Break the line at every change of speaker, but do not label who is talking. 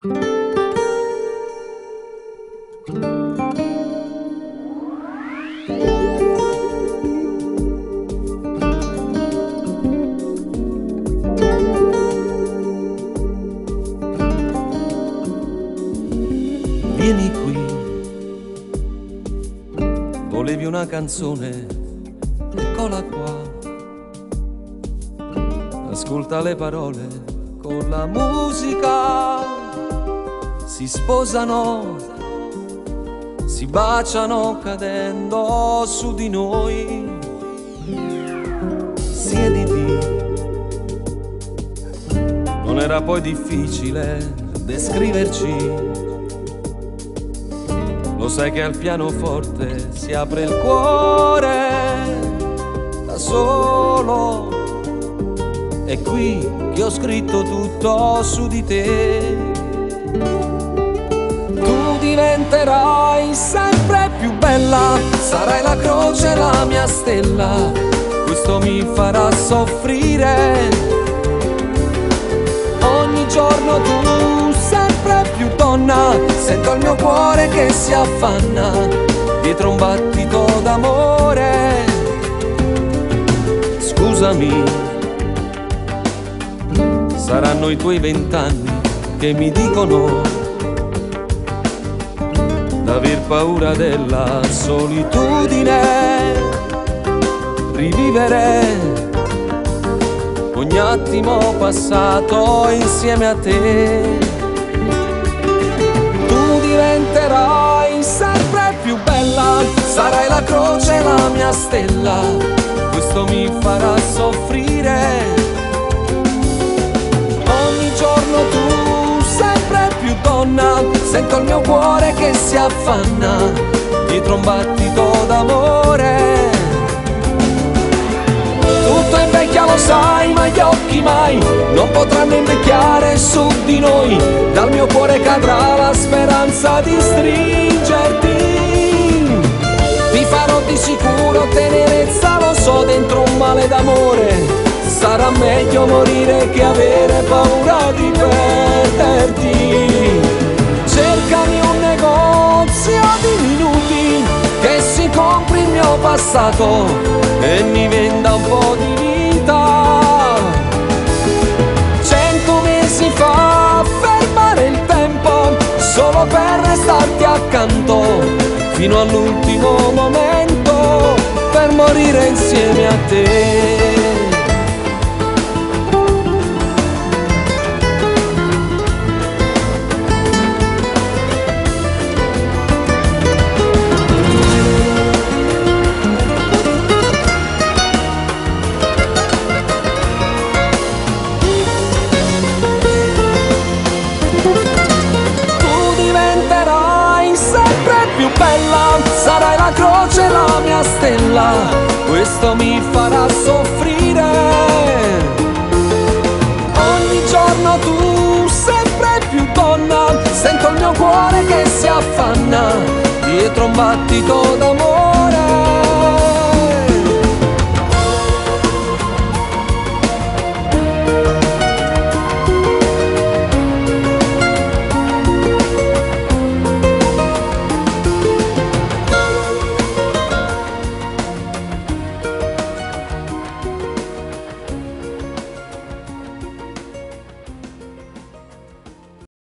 Vieni qui, volevi una canzone, eccola qua. Ascolta le parole, con la musica si sposano, si baciano cadendo su di noi. Siediti, non era poi difficile descriverci. Lo sai che al pianoforte si apre il cuore da solo. È qui che ho scritto tutto su di te. Tu diventerai sempre più bella, sarai la croce, la mia stella. Questo mi farà soffrire. Ogni giorno tu sempre più donna, sento il mio cuore che si affanna dietro un battito d'amore. Scusami, saranno i tuoi 20 anni che mi dicono d'aver paura della solitudine. Rivivere ogni attimo passato insieme a te. Tu diventerai sempre più bella, sarai la croce, la mia stella. Questo mi farà soffrire. Ogni giorno tu sempre più donna, sento il mio cuore che si affanna dietro un battito d'amore. Tutto invecchia lo sai, ma gli occhi mai non potranno invecchiare su di noi. Dal mio cuore cadrà la speranza di stringerti. Ti farò di sicuro tenerezza, lo so, dentro un male d'amore. Sarà meglio morire che avere paura di perderti. Cercami un negozio di minuti che si compri il mio passato e mi venda un po' di vita. 100 mesi fa fermare il tempo solo per restarti accanto fino all'ultimo momento, per morire insieme a te. Sarai la croce, la mia stella, questo mi farà soffrire. Ogni giorno tu sempre più donna, sento il mio cuore che si affanna dietro un battito d'amore.